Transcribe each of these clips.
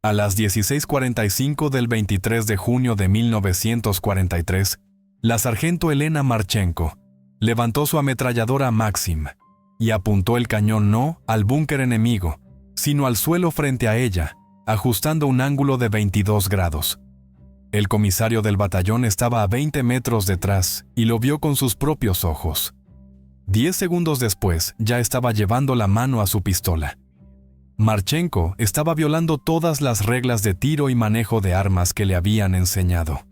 A las 16:45 del 23 de junio de 1943, la sargento Elena Marchenko levantó su ametralladora Maxim y apuntó el cañón no al búnker enemigo, sino al suelo frente a ella, ajustando un ángulo de 22 grados. El comisario del batallón estaba a 20 metros detrás y lo vio con sus propios ojos. 10 segundos después, ya estaba llevando la mano a su pistola. Marchenko estaba violando todas las reglas de tiro y manejo de armas que le habían enseñado.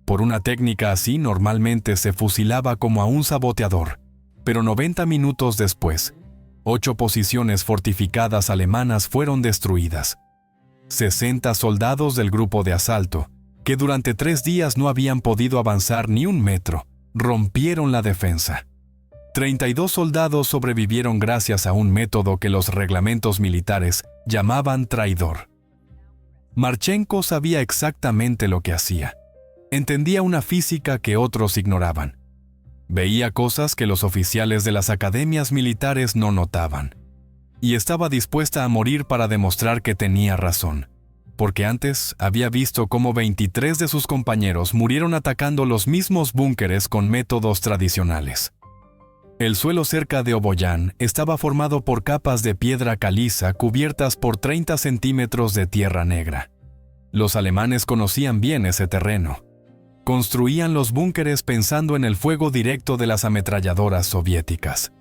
Por una técnica así, normalmente se fusilaba como a un saboteador, pero 90 minutos después, 8 posiciones fortificadas alemanas fueron destruidas. 60 soldados del grupo de asalto, que durante 3 días no habían podido avanzar ni un metro, rompieron la defensa. 32 soldados sobrevivieron gracias a un método que los reglamentos militares llamaban traidor. Marchenko sabía exactamente lo que hacía. Entendía una física que otros ignoraban. Veía cosas que los oficiales de las academias militares no notaban. Y estaba dispuesta a morir para demostrar que tenía razón, porque antes había visto cómo 23 de sus compañeros murieron atacando los mismos búnkeres con métodos tradicionales. El suelo cerca de Oboyán estaba formado por capas de piedra caliza cubiertas por 30 centímetros de tierra negra. Los alemanes conocían bien ese terreno. Construían los búnkeres pensando en el fuego directo de las ametralladoras soviéticas.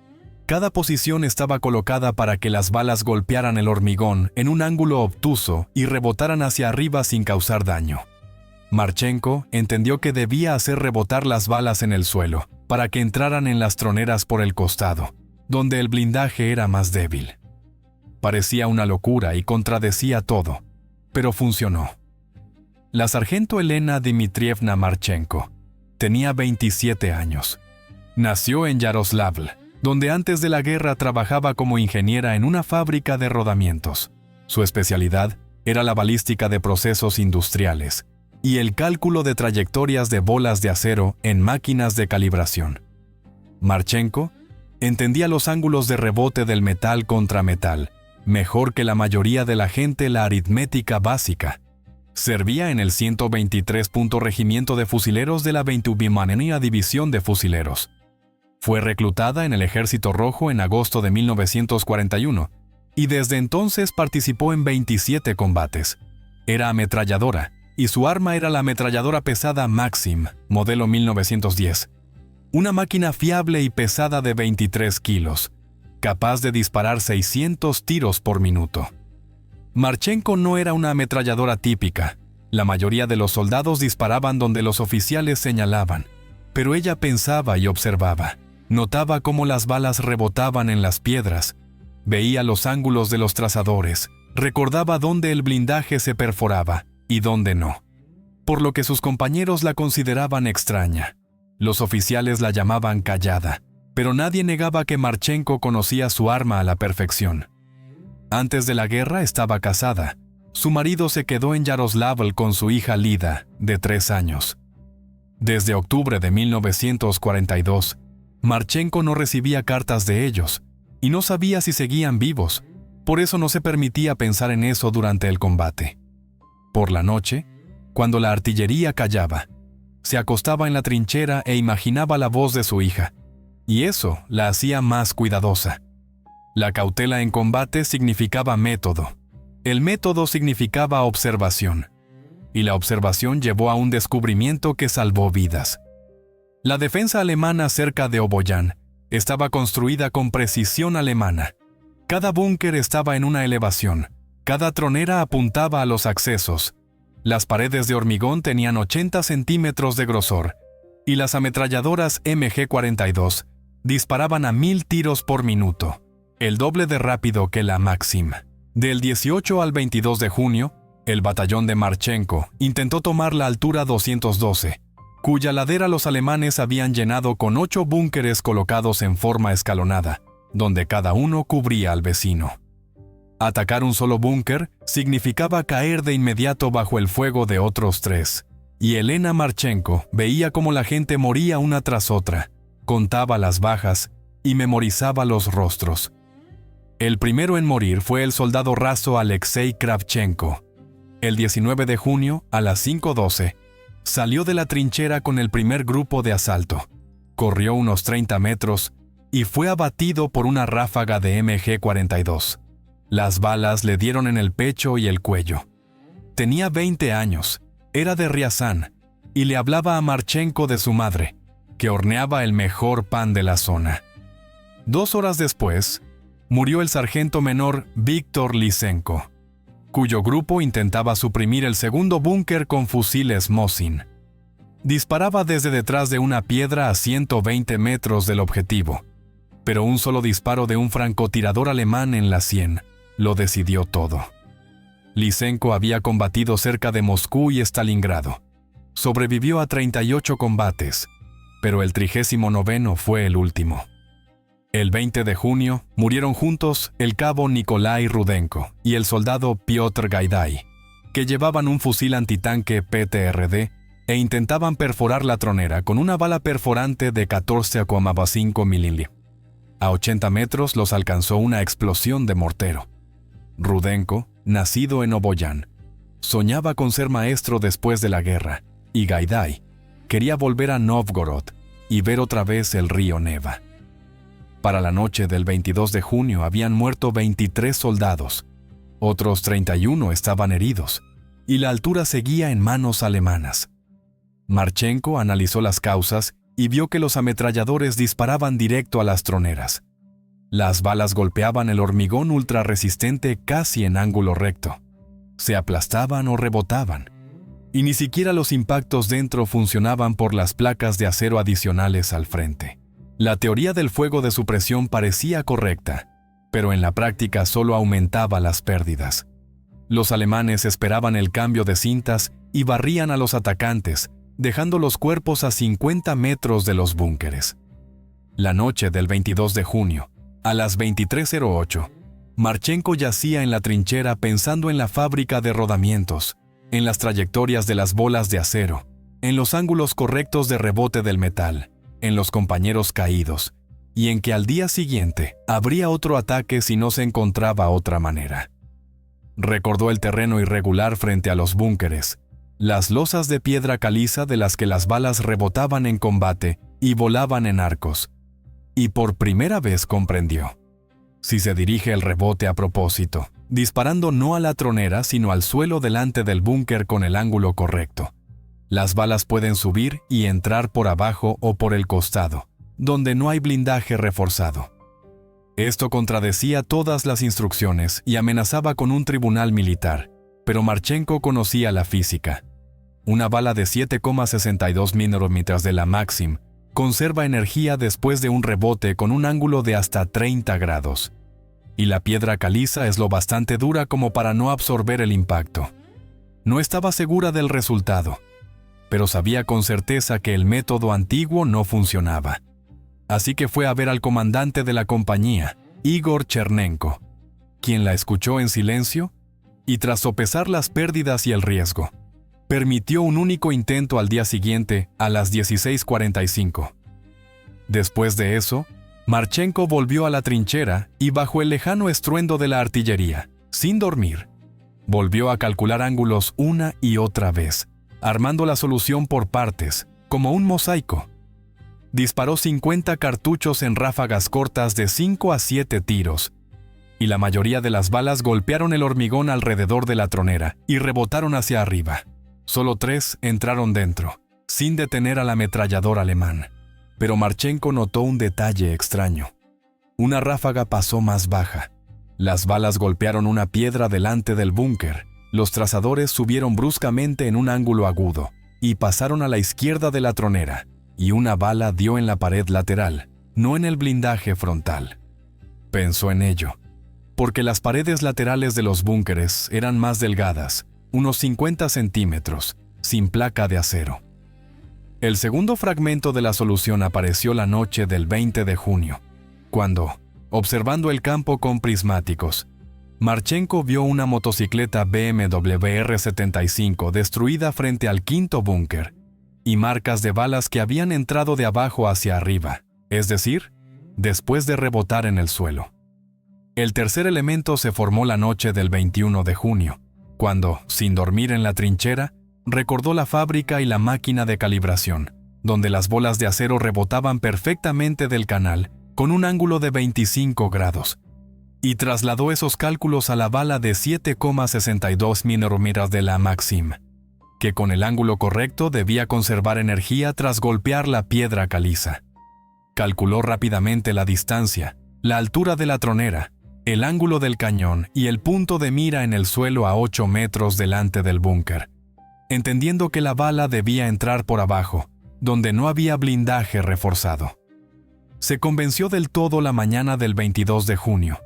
Cada posición estaba colocada para que las balas golpearan el hormigón en un ángulo obtuso y rebotaran hacia arriba sin causar daño. Marchenko entendió que debía hacer rebotar las balas en el suelo, para que entraran en las troneras por el costado, donde el blindaje era más débil. Parecía una locura y contradecía todo, pero funcionó. La sargento Elena Dmitrievna Marchenko tenía 27 años. Nació en Yaroslavl, donde antes de la guerra trabajaba como ingeniera en una fábrica de rodamientos. Su especialidad era la balística de procesos industriales y el cálculo de trayectorias de bolas de acero en máquinas de calibración. Marchenko entendía los ángulos de rebote del metal contra metal, mejor que la mayoría de la gente la aritmética básica. Servía en el 123 Regimiento de Fusileros de la 21ª División de Fusileros. Fue reclutada en el Ejército Rojo en agosto de 1941 y desde entonces participó en 27 combates. Era ametralladora y su arma era la ametralladora pesada Maxim, modelo 1910. Una máquina fiable y pesada de 23 kilos, capaz de disparar 600 tiros por minuto. Marchenko no era una ametralladora típica. La mayoría de los soldados disparaban donde los oficiales señalaban, pero ella pensaba y observaba. Notaba cómo las balas rebotaban en las piedras, veía los ángulos de los trazadores, recordaba dónde el blindaje se perforaba y dónde no, por lo que sus compañeros la consideraban extraña. Los oficiales la llamaban callada, pero nadie negaba que Marchenko conocía su arma a la perfección. Antes de la guerra estaba casada. Su marido se quedó en Yaroslavl con su hija Lida, de 3 años. Desde octubre de 1942, Marchenko no recibía cartas de ellos, y no sabía si seguían vivos, por eso no se permitía pensar en eso durante el combate. Por la noche, cuando la artillería callaba, se acostaba en la trinchera e imaginaba la voz de su hija, y eso la hacía más cuidadosa. La cautela en combate significaba método. El método significaba observación, y la observación llevó a un descubrimiento que salvó vidas. La defensa alemana cerca de Oboyán estaba construida con precisión alemana. Cada búnker estaba en una elevación, cada tronera apuntaba a los accesos. Las paredes de hormigón tenían 80 centímetros de grosor, y las ametralladoras MG-42 disparaban a 1000 tiros por minuto, el doble de rápido que la Maxim. Del 18 al 22 de junio, el batallón de Marchenko intentó tomar la altura 212, cuya ladera los alemanes habían llenado con 8 búnkeres colocados en forma escalonada, donde cada uno cubría al vecino. Atacar un solo búnker significaba caer de inmediato bajo el fuego de otros 3, y Elena Marchenko veía cómo la gente moría una tras otra, contaba las bajas y memorizaba los rostros. El primero en morir fue el soldado raso Alexei Kravchenko. El 19 de junio, a las 5:12, salió de la trinchera con el primer grupo de asalto. Corrió unos 30 metros y fue abatido por una ráfaga de MG-42. Las balas le dieron en el pecho y el cuello. Tenía 20 años, era de Riazán, y le hablaba a Marchenko de su madre, que horneaba el mejor pan de la zona. 2 horas después, murió el sargento menor Víctor Lysenko, cuyo grupo intentaba suprimir el segundo búnker con fusiles Mosin. Disparaba desde detrás de una piedra a 120 metros del objetivo, pero un solo disparo de un francotirador alemán en la sien lo decidió todo. Lysenko había combatido cerca de Moscú y Stalingrado. Sobrevivió a 38 combates, pero el 39º fue el último. El 20 de junio murieron juntos el cabo Nikolai Rudenko y el soldado Piotr Gaidai, que llevaban un fusil antitanque PTRD e intentaban perforar la tronera con una bala perforante de 14,5 milímetros. A 80 metros los alcanzó una explosión de mortero. Rudenko, nacido en Oboyán, soñaba con ser maestro después de la guerra, y Gaidai quería volver a Novgorod y ver otra vez el río Neva. Para la noche del 22 de junio habían muerto 23 soldados, otros 31 estaban heridos, y la altura seguía en manos alemanas. Marchenko analizó las causas y vio que los ametralladores disparaban directo a las troneras. Las balas golpeaban el hormigón ultrarresistente casi en ángulo recto. Se aplastaban o rebotaban, y ni siquiera los impactos dentro funcionaban por las placas de acero adicionales al frente. La teoría del fuego de supresión parecía correcta, pero en la práctica solo aumentaba las pérdidas. Los alemanes esperaban el cambio de cintas y barrían a los atacantes, dejando los cuerpos a 50 metros de los búnkeres. La noche del 22 de junio, a las 23:08, Marchenko yacía en la trinchera pensando en la fábrica de rodamientos, en las trayectorias de las bolas de acero, en los ángulos correctos de rebote del metal, en los compañeros caídos, y en que al día siguiente habría otro ataque si no se encontraba otra manera. Recordó el terreno irregular frente a los búnkeres, las losas de piedra caliza de las que las balas rebotaban en combate y volaban en arcos, y por primera vez comprendió: si se dirige el rebote a propósito, disparando no a la tronera sino al suelo delante del búnker con el ángulo correcto, las balas pueden subir y entrar por abajo o por el costado, donde no hay blindaje reforzado. Esto contradecía todas las instrucciones y amenazaba con un tribunal militar, pero Marchenko conocía la física. Una bala de 7,62 milímetros de la Maxim conserva energía después de un rebote con un ángulo de hasta 30 grados, y la piedra caliza es lo bastante dura como para no absorber el impacto. No estaba segura del resultado, pero sabía con certeza que el método antiguo no funcionaba. Así que fue a ver al comandante de la compañía, Igor Chernenko, quien la escuchó en silencio y, tras sopesar las pérdidas y el riesgo, permitió un único intento al día siguiente a las 16:45. Después de eso, Marchenko volvió a la trinchera y, bajo el lejano estruendo de la artillería, sin dormir, volvió a calcular ángulos una y otra vez, armando la solución por partes, como un mosaico. Disparó 50 cartuchos en ráfagas cortas de 5 a 7 tiros, y la mayoría de las balas golpearon el hormigón alrededor de la tronera y rebotaron hacia arriba. Solo 3 entraron dentro, sin detener al ametrallador alemán. Pero Marchenko notó un detalle extraño. Una ráfaga pasó más baja. Las balas golpearon una piedra delante del búnker. Los trazadores subieron bruscamente en un ángulo agudo y pasaron a la izquierda de la tronera, y una bala dio en la pared lateral, no en el blindaje frontal. Pensó en ello, porque las paredes laterales de los búnkeres eran más delgadas, unos 50 centímetros, sin placa de acero. El segundo fragmento de la solución apareció la noche del 20 de junio, cuando, observando el campo con prismáticos, Marchenko vio una motocicleta BMW R-75 destruida frente al quinto búnker y marcas de balas que habían entrado de abajo hacia arriba, es decir, después de rebotar en el suelo. El tercer elemento se formó la noche del 21 de junio, cuando, sin dormir en la trinchera, recordó la fábrica y la máquina de calibración, donde las bolas de acero rebotaban perfectamente del canal con un ángulo de 25 grados, y trasladó esos cálculos a la bala de 7,62 milímetros de la Maxim, que con el ángulo correcto debía conservar energía tras golpear la piedra caliza. Calculó rápidamente la distancia, la altura de la tronera, el ángulo del cañón y el punto de mira en el suelo a 8 metros delante del búnker, entendiendo que la bala debía entrar por abajo, donde no había blindaje reforzado. Se convenció del todo la mañana del 22 de junio,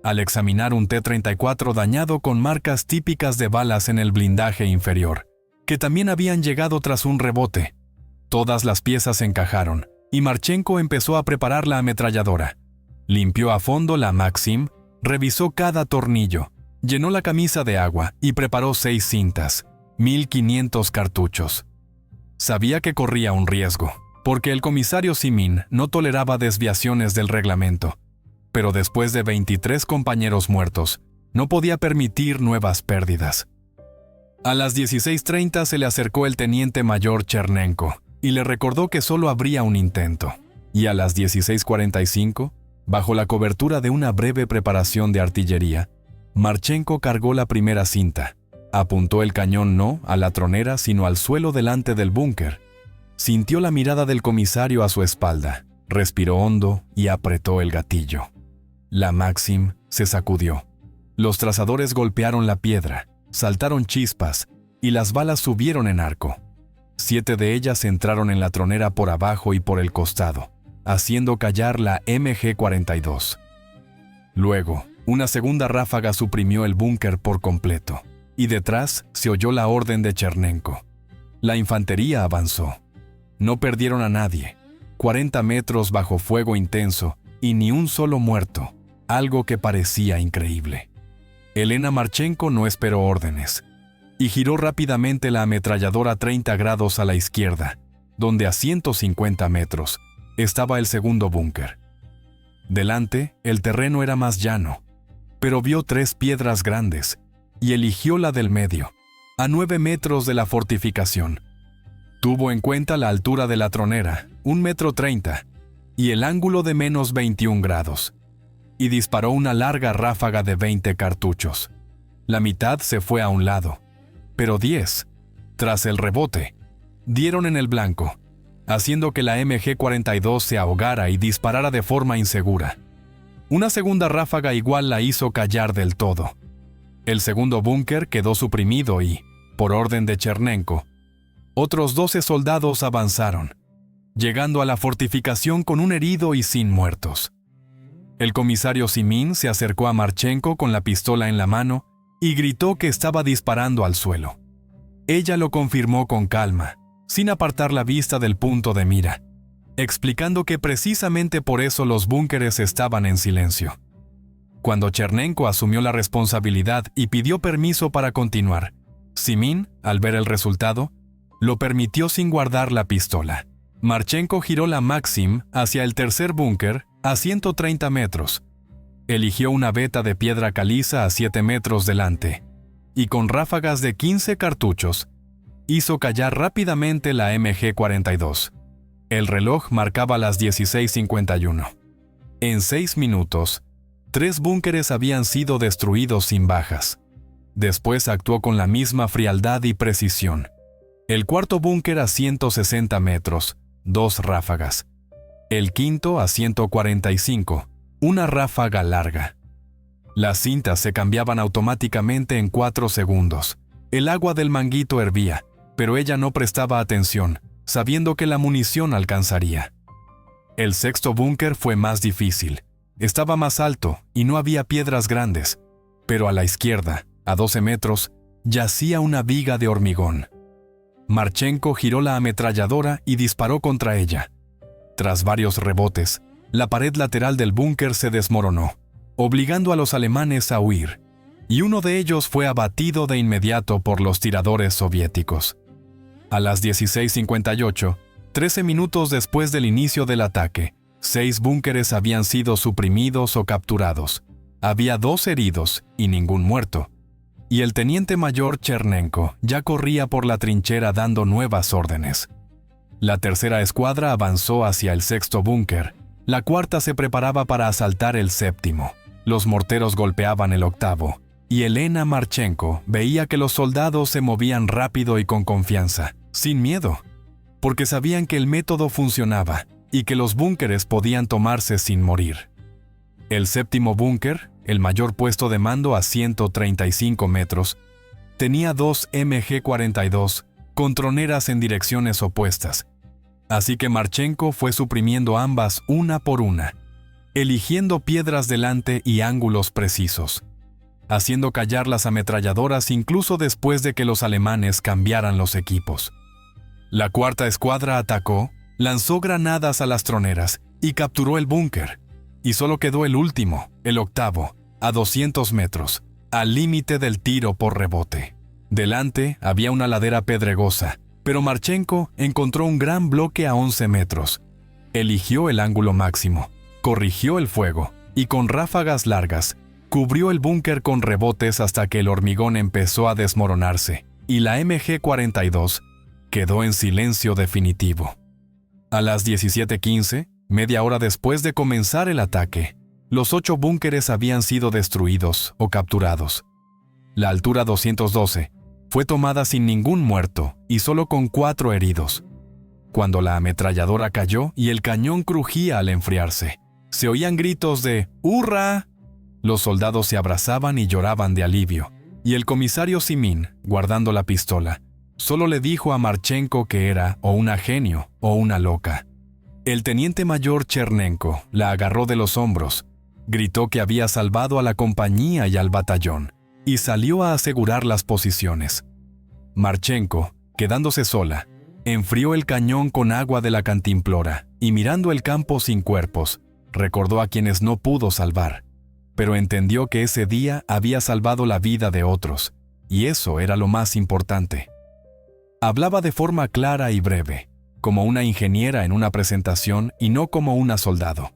al examinar un T-34 dañado con marcas típicas de balas en el blindaje inferior, que también habían llegado tras un rebote. Todas las piezas encajaron, y Marchenko empezó a preparar la ametralladora. Limpió a fondo la Maxim, revisó cada tornillo, llenó la camisa de agua y preparó 6 cintas, 1500 cartuchos. Sabía que corría un riesgo, porque el comisario Simin no toleraba desviaciones del reglamento, pero después de 23 compañeros muertos, no podía permitir nuevas pérdidas. A las 16:30 se le acercó el teniente mayor Chernenko y le recordó que solo habría un intento, y a las 16:45, bajo la cobertura de una breve preparación de artillería, Marchenko cargó la primera cinta, apuntó el cañón no a la tronera sino al suelo delante del búnker, sintió la mirada del comisario a su espalda, respiró hondo y apretó el gatillo. La Maxim se sacudió. Los trazadores golpearon la piedra, saltaron chispas y las balas subieron en arco. 7 de ellas entraron en la tronera por abajo y por el costado, haciendo callar la MG-42. Luego, una segunda ráfaga suprimió el búnker por completo, y detrás se oyó la orden de Chernenko. La infantería avanzó. No perdieron a nadie. 40 metros bajo fuego intenso y ni un solo muerto, algo que parecía increíble. Elena Marchenko no esperó órdenes y giró rápidamente la ametralladora 30 grados a la izquierda, donde a 150 metros estaba el segundo búnker. Delante, el terreno era más llano, pero vio 3 piedras grandes y eligió la del medio, a 9 metros de la fortificación. Tuvo en cuenta la altura de la tronera, 1,30 m, y el ángulo de menos 21 grados, y disparó una larga ráfaga de 20 cartuchos. La mitad se fue a un lado, pero 10, tras el rebote, dieron en el blanco, haciendo que la MG-42 se ahogara y disparara de forma insegura. Una segunda ráfaga igual la hizo callar del todo. El segundo búnker quedó suprimido y, por orden de Chernenko, otros 12 soldados avanzaron, llegando a la fortificación con un herido y sin muertos. El comisario Simin se acercó a Marchenko con la pistola en la mano y gritó que estaba disparando al suelo. Ella lo confirmó con calma, sin apartar la vista del punto de mira, explicando que precisamente por eso los búnkeres estaban en silencio. Cuando Chernenko asumió la responsabilidad y pidió permiso para continuar, Simin, al ver el resultado, lo permitió sin guardar la pistola. Marchenko giró la Maxim hacia el tercer búnker a 130 metros. Eligió una veta de piedra caliza a 7 metros delante, y con ráfagas de 15 cartuchos, hizo callar rápidamente la MG-42. El reloj marcaba las 16:51. En 6 minutos, 3 búnkeres habían sido destruidos sin bajas. Después actuó con la misma frialdad y precisión. El cuarto búnker a 160 metros, 2 ráfagas. El quinto a 145, una ráfaga larga. Las cintas se cambiaban automáticamente en 4 segundos. El agua del manguito hervía, pero ella no prestaba atención, sabiendo que la munición alcanzaría. El sexto búnker fue más difícil. Estaba más alto y no había piedras grandes, pero a la izquierda, a 12 metros, yacía una viga de hormigón. Marchenko giró la ametralladora y disparó contra ella. Tras varios rebotes, la pared lateral del búnker se desmoronó, obligando a los alemanes a huir, y uno de ellos fue abatido de inmediato por los tiradores soviéticos. A las 16:58, 13 minutos después del inicio del ataque, 6 búnkeres habían sido suprimidos o capturados. Había 2 heridos y ningún muerto. y el teniente mayor Chernenko ya corría por la trinchera dando nuevas órdenes. La tercera escuadra avanzó hacia el sexto búnker, la cuarta se preparaba para asaltar el séptimo, los morteros golpeaban el octavo, y Elena Marchenko veía que los soldados se movían rápido y con confianza, sin miedo, porque sabían que el método funcionaba y que los búnkeres podían tomarse sin morir. El séptimo búnker, el mayor puesto de mando a 135 metros, tenía 2 MG-42 con troneras en direcciones opuestas, así que Marchenko fue suprimiendo ambas una por una, eligiendo piedras delante y ángulos precisos, haciendo callar las ametralladoras incluso después de que los alemanes cambiaran los equipos. La cuarta escuadra atacó, lanzó granadas a las troneras y capturó el búnker, y solo quedó el último, el octavo, a 200 metros, al límite del tiro por rebote. Delante había una ladera pedregosa, pero Marchenko encontró un gran bloque a 11 metros. Eligió el ángulo máximo, corrigió el fuego y con ráfagas largas, cubrió el búnker con rebotes hasta que el hormigón empezó a desmoronarse y la MG-42 quedó en silencio definitivo. A las 17:15, media hora después de comenzar el ataque, los 8 búnkeres habían sido destruidos o capturados. La altura 212 fue tomada sin ningún muerto y solo con 4 heridos. Cuando la ametralladora cayó y el cañón crujía al enfriarse, se oían gritos de ¡hurra! Los soldados se abrazaban y lloraban de alivio, y el comisario Simin, guardando la pistola, solo le dijo a Marchenko que era o una genio o una loca. El teniente mayor Chernenko la agarró de los hombros, gritó que había salvado a la compañía y al batallón, y salió a asegurar las posiciones. Marchenko, quedándose sola, enfrió el cañón con agua de la cantimplora y mirando el campo sin cuerpos, recordó a quienes no pudo salvar, pero entendió que ese día había salvado la vida de otros, y eso era lo más importante. Hablaba de forma clara y breve, como una ingeniera en una presentación y no como una soldado.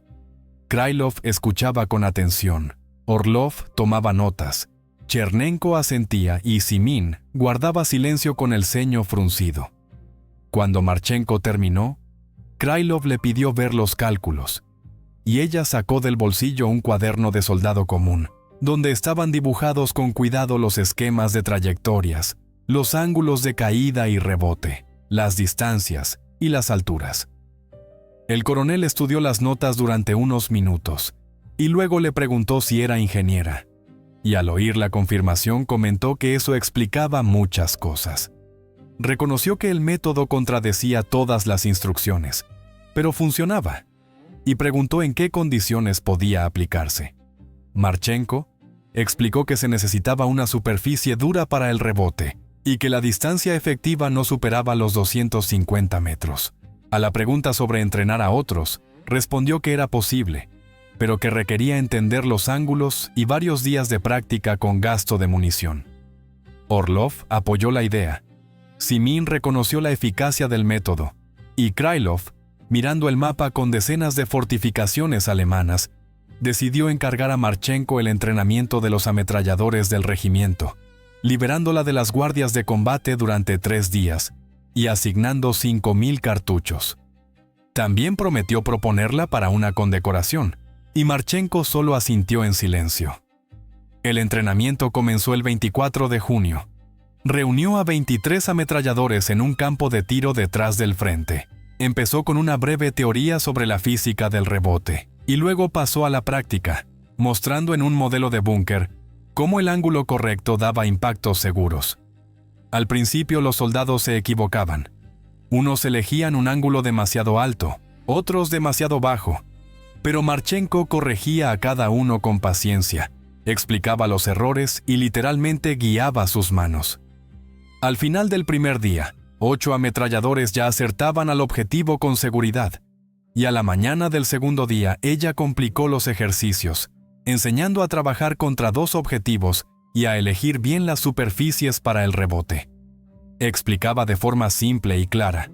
Krylov escuchaba con atención, Orlov tomaba notas, Chernenko asentía y Simin guardaba silencio con el ceño fruncido. Cuando Marchenko terminó, Krylov le pidió ver los cálculos, y ella sacó del bolsillo un cuaderno de soldado común, donde estaban dibujados con cuidado los esquemas de trayectorias, los ángulos de caída y rebote, las distancias y las alturas. El coronel estudió las notas durante unos minutos, y luego le preguntó si era ingeniera, y al oír la confirmación comentó que eso explicaba muchas cosas. Reconoció que el método contradecía todas las instrucciones, pero funcionaba, y preguntó en qué condiciones podía aplicarse. Marchenko explicó que se necesitaba una superficie dura para el rebote y que la distancia efectiva no superaba los 250 metros. A la pregunta sobre entrenar a otros, respondió que era posible, pero que requería entender los ángulos y varios días de práctica con gasto de munición. Orlov apoyó la idea. Simin reconoció la eficacia del método, y Krylov, mirando el mapa con decenas de fortificaciones alemanas, decidió encargar a Marchenko el entrenamiento de los ametralladores del regimiento, liberándola de las guardias de combate durante 3 días y asignando 5,000 cartuchos. También prometió proponerla para una condecoración, y Marchenko solo asintió en silencio. El entrenamiento comenzó el 24 de junio. Reunió a 23 ametralladores en un campo de tiro detrás del frente. Empezó con una breve teoría sobre la física del rebote, y luego pasó a la práctica, mostrando en un modelo de búnker cómo el ángulo correcto daba impactos seguros. Al principio los soldados se equivocaban. Unos elegían un ángulo demasiado alto, otros demasiado bajo, pero Marchenko corregía a cada uno con paciencia, explicaba los errores y literalmente guiaba sus manos. Al final del primer día, 8 ametralladores ya acertaban al objetivo con seguridad, y a la mañana del segundo día ella complicó los ejercicios, enseñando a trabajar contra 2 objetivos y a elegir bien las superficies para el rebote. Explicaba de forma simple y clara: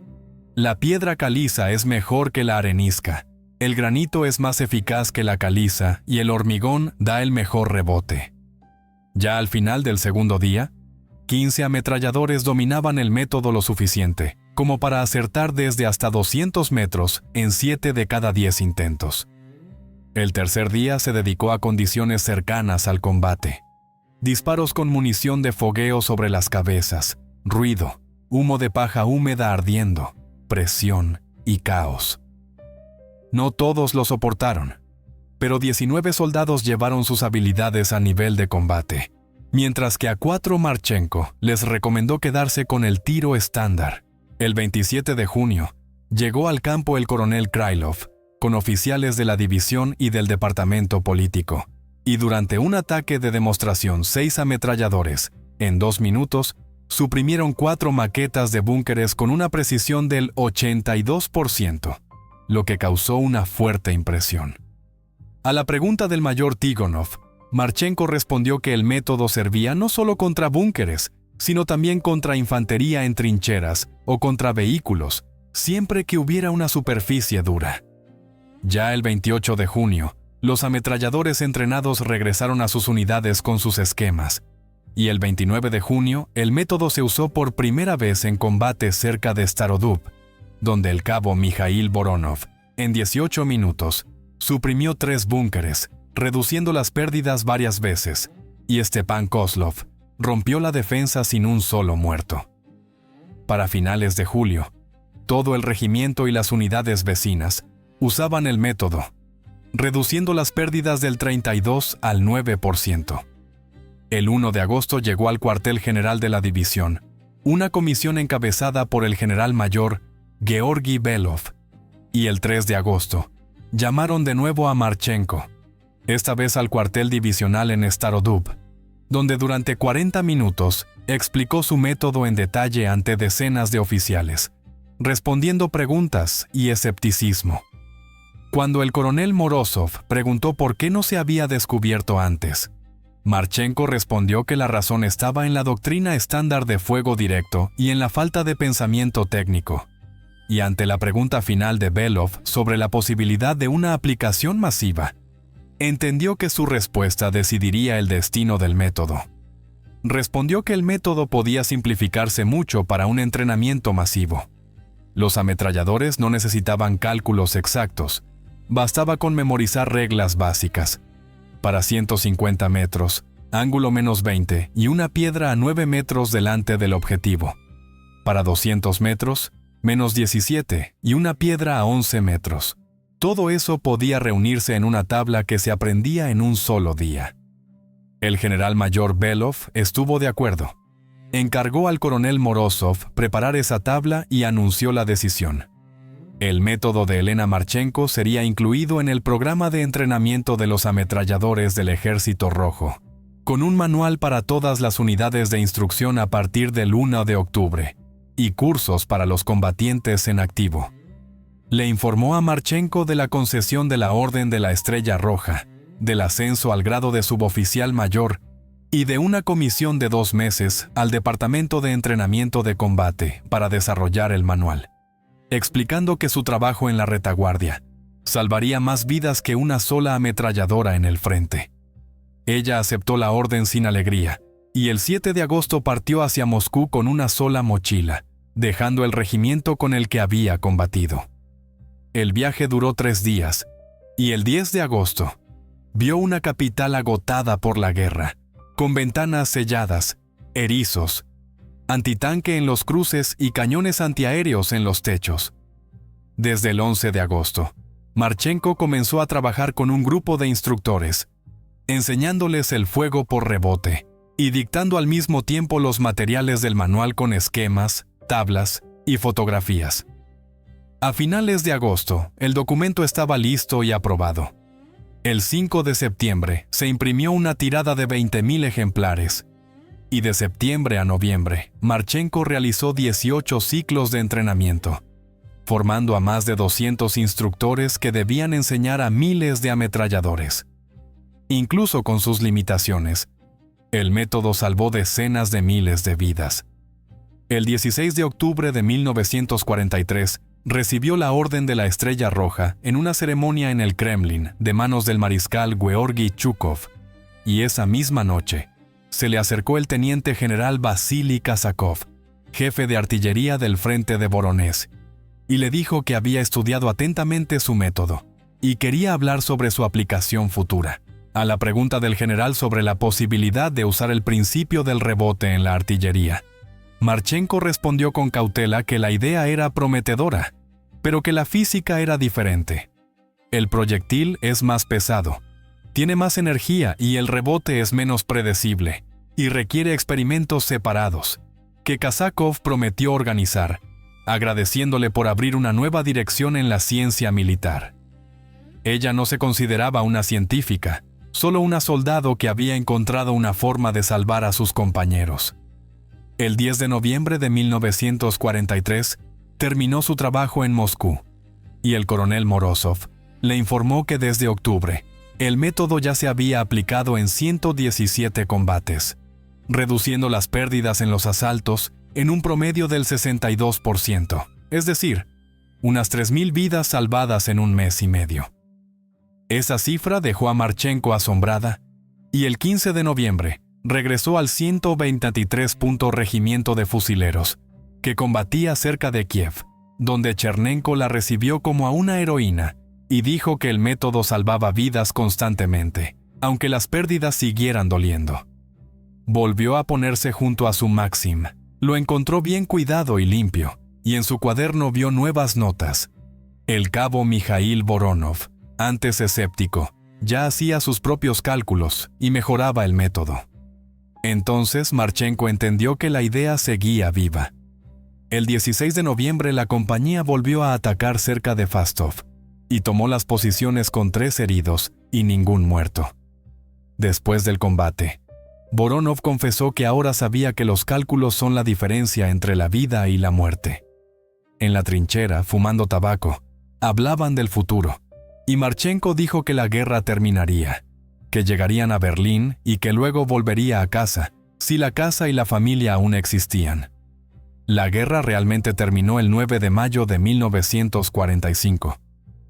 la piedra caliza es mejor que la arenisca, el granito es más eficaz que la caliza y el hormigón da el mejor rebote. Ya al final del segundo día, 15 ametralladores dominaban el método lo suficiente como para acertar desde hasta 200 metros en 7 de cada 10 intentos. El tercer día se dedicó a condiciones cercanas al combate. Disparos con munición de fogueo sobre las cabezas, ruido, humo de paja húmeda ardiendo, presión y caos. No todos lo soportaron, pero 19 soldados llevaron sus habilidades a nivel de combate, mientras que a 4 Marchenko les recomendó quedarse con el tiro estándar. El 27 de junio, llegó al campo el coronel Krylov, con oficiales de la división y del departamento político, y durante un ataque de demostración 6 ametralladores, en 2 minutos, suprimieron 4 maquetas de búnkeres con una precisión del 82%, lo que causó una fuerte impresión. A la pregunta del mayor Tigonov, Marchenko respondió que el método servía no solo contra búnkeres, sino también contra infantería en trincheras o contra vehículos, siempre que hubiera una superficie dura. Ya el 28 de junio, los ametralladores entrenados regresaron a sus unidades con sus esquemas, y el 29 de junio el método se usó por primera vez en combate cerca de Starodub, donde el cabo Mikhail Voronov, en 18 minutos, suprimió 3 búnkeres, reduciendo las pérdidas varias veces, y Stepan Kozlov rompió la defensa sin un solo muerto. Para finales de julio, todo el regimiento y las unidades vecinas usaban el método, reduciendo las pérdidas del 32 al 9%. El 1 de agosto llegó al cuartel general de la división una comisión encabezada por el general mayor Georgi Belov, y el 3 de agosto llamaron de nuevo a Marchenko, esta vez al cuartel divisional en Starodub, donde durante 40 minutos explicó su método en detalle ante decenas de oficiales, respondiendo preguntas y escepticismo. Cuando el coronel Morozov preguntó por qué no se había descubierto antes, Marchenko respondió que la razón estaba en la doctrina estándar de fuego directo y en la falta de pensamiento técnico. Y ante la pregunta final de Belov sobre la posibilidad de una aplicación masiva, entendió que su respuesta decidiría el destino del método. Respondió que el método podía simplificarse mucho para un entrenamiento masivo. Los ametralladores no necesitaban cálculos exactos, bastaba con memorizar reglas básicas. Para 150 metros, ángulo menos 20 y una piedra a 9 metros delante del objetivo. Para 200 metros, menos 17 y una piedra a 11 metros. Todo eso podía reunirse en una tabla que se aprendía en un solo día. El general mayor Belov estuvo de acuerdo. Encargó al coronel Morozov preparar esa tabla y anunció la decisión. El método de Elena Marchenko sería incluido en el programa de entrenamiento de los ametralladores del Ejército Rojo, con un manual para todas las unidades de instrucción a partir del 1 de octubre, y cursos para los combatientes en activo. Le informó a Marchenko de la concesión de la Orden de la Estrella Roja, del ascenso al grado de suboficial mayor y de una comisión de 2 meses al Departamento de Entrenamiento de Combate para desarrollar el manual, explicando que su trabajo en la retaguardia salvaría más vidas que una sola ametralladora en el frente. Ella aceptó la orden sin alegría, y el 7 de agosto partió hacia Moscú con una sola mochila, dejando el regimiento con el que había combatido. El viaje duró 3 días, y el 10 de agosto vio una capital agotada por la guerra, con ventanas selladas, erizos, antitanque en los cruces y cañones antiaéreos en los techos. Desde el 11 de agosto, Marchenko comenzó a trabajar con un grupo de instructores, enseñándoles el fuego por rebote y dictando al mismo tiempo los materiales del manual con esquemas, tablas y fotografías. A finales de agosto, el documento estaba listo y aprobado. El 5 de septiembre se imprimió una tirada de 20,000 ejemplares, y de septiembre a noviembre, Marchenko realizó 18 ciclos de entrenamiento, formando a más de 200 instructores que debían enseñar a miles de ametralladores. Incluso con sus limitaciones, el método salvó decenas de miles de vidas. El 16 de octubre de 1943, recibió la Orden de la Estrella Roja en una ceremonia en el Kremlin de manos del mariscal Georgi Chukov, y esa misma noche, se le acercó el teniente general Vasily Kazakov, jefe de artillería del frente de Voronezh, y le dijo que había estudiado atentamente su método y quería hablar sobre su aplicación futura. A la pregunta del general sobre la posibilidad de usar el principio del rebote en la artillería, Marchenko respondió con cautela que la idea era prometedora, pero que la física era diferente. El proyectil es más pesado, tiene más energía y el rebote es menos predecible, y requiere experimentos separados, que Kazakov prometió organizar, agradeciéndole por abrir una nueva dirección en la ciencia militar. Ella no se consideraba una científica, solo una soldado que había encontrado una forma de salvar a sus compañeros. El 10 de noviembre de 1943 terminó su trabajo en Moscú, y el coronel Morozov le informó que desde octubre el método ya se había aplicado en 117 combates, reduciendo las pérdidas en los asaltos en un promedio del 62%, es decir, unas 3.000 vidas salvadas en un mes y medio. Esa cifra dejó a Marchenko asombrada, y el 15 de noviembre regresó al 123 Regimiento de Fusileros, que combatía cerca de Kiev, donde Chernenko la recibió como a una heroína y dijo que el método salvaba vidas constantemente, aunque las pérdidas siguieran doliendo. Volvió a ponerse junto a su Maxim. Lo encontró bien cuidado y limpio, y en su cuaderno vio nuevas notas. El cabo Mikhail Voronov, antes escéptico, ya hacía sus propios cálculos y mejoraba el método. Entonces Marchenko entendió que la idea seguía viva. El 16 de noviembre la compañía volvió a atacar cerca de Fastov y tomó las posiciones con 3 heridos y ningún muerto. Después del combate, Voronov confesó que ahora sabía que los cálculos son la diferencia entre la vida y la muerte. En la trinchera, fumando tabaco, hablaban del futuro, y Marchenko dijo que la guerra terminaría, que llegarían a Berlín y que luego volvería a casa, si la casa y la familia aún existían. La guerra realmente terminó el 9 de mayo de 1945,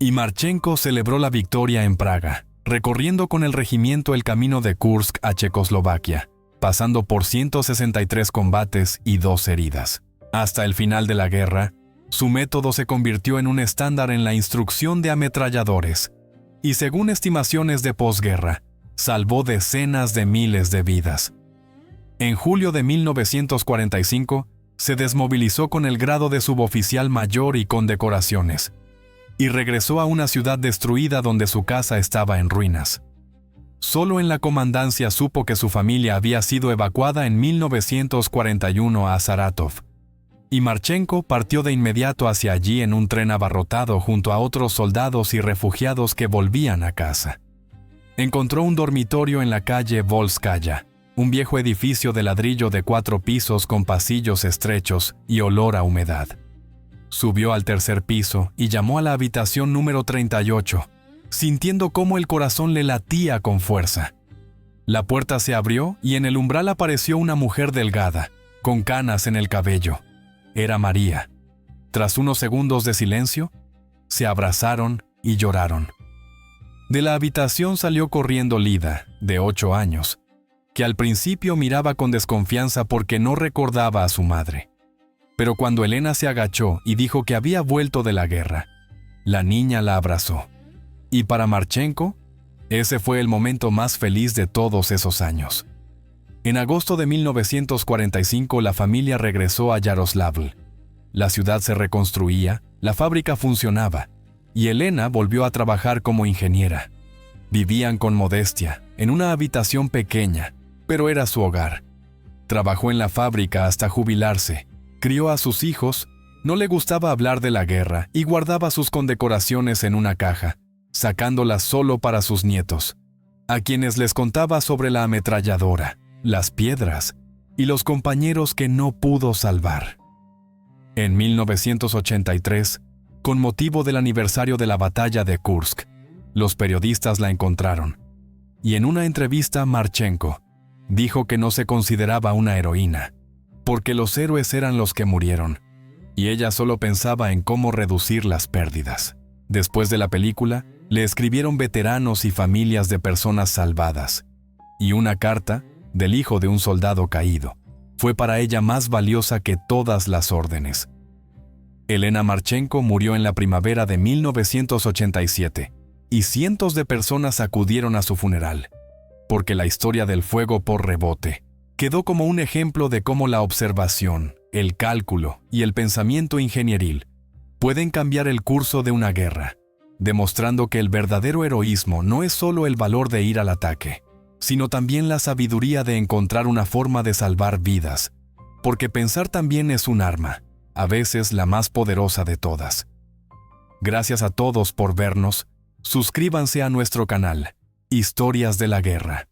y Marchenko celebró la victoria en Praga, recorriendo con el regimiento el camino de Kursk a Checoslovaquia, pasando por 163 combates y 2 heridas. Hasta el final de la guerra, su método se convirtió en un estándar en la instrucción de ametralladores, y según estimaciones de posguerra, salvó decenas de miles de vidas. En julio de 1945, se desmovilizó con el grado de suboficial mayor y con decoraciones, y regresó a una ciudad destruida donde su casa estaba en ruinas. Solo en la comandancia supo que su familia había sido evacuada en 1941 a Saratov, y Marchenko partió de inmediato hacia allí en un tren abarrotado junto a otros soldados y refugiados que volvían a casa. Encontró un dormitorio en la calle Volskaya, un viejo edificio de ladrillo de 4 pisos con pasillos estrechos y olor a humedad. Subió al 3er piso y llamó a la habitación número 38, sintiendo cómo el corazón le latía con fuerza. La puerta se abrió y en el umbral apareció una mujer delgada, con canas en el cabello. Era María. Tras unos segundos de silencio, se abrazaron y lloraron. De la habitación salió corriendo Lida, de 8 años, que al principio miraba con desconfianza porque no recordaba a su madre. Pero cuando Elena se agachó y dijo que había vuelto de la guerra, la niña la abrazó. Y para Marchenko, ese fue el momento más feliz de todos esos años. En agosto de 1945 la familia regresó a Yaroslavl. La ciudad se reconstruía, la fábrica funcionaba, y Elena volvió a trabajar como ingeniera. Vivían con modestia, en una habitación pequeña, pero era su hogar. Trabajó en la fábrica hasta jubilarse, crió a sus hijos, no le gustaba hablar de la guerra y guardaba sus condecoraciones en una caja, sacándolas solo para sus nietos, a quienes les contaba sobre la ametralladora, las piedras y los compañeros que no pudo salvar. En 1983, con motivo del aniversario de la batalla de Kursk, los periodistas la encontraron, y en una entrevista Marchenko dijo que no se consideraba una heroína, porque los héroes eran los que murieron, y ella solo pensaba en cómo reducir las pérdidas. Después de la película, le escribieron veteranos y familias de personas salvadas, y una carta del hijo de un soldado caído, fue para ella más valiosa que todas las órdenes. Elena Marchenko murió en la primavera de 1987 y cientos de personas acudieron a su funeral, porque la historia del fuego por rebote quedó como un ejemplo de cómo la observación, el cálculo y el pensamiento ingenieril pueden cambiar el curso de una guerra, demostrando que el verdadero heroísmo no es solo el valor de ir al ataque, sino también la sabiduría de encontrar una forma de salvar vidas, porque pensar también es un arma, a veces la más poderosa de todas. Gracias a todos por vernos. Suscríbanse a nuestro canal, Historias de la Guerra.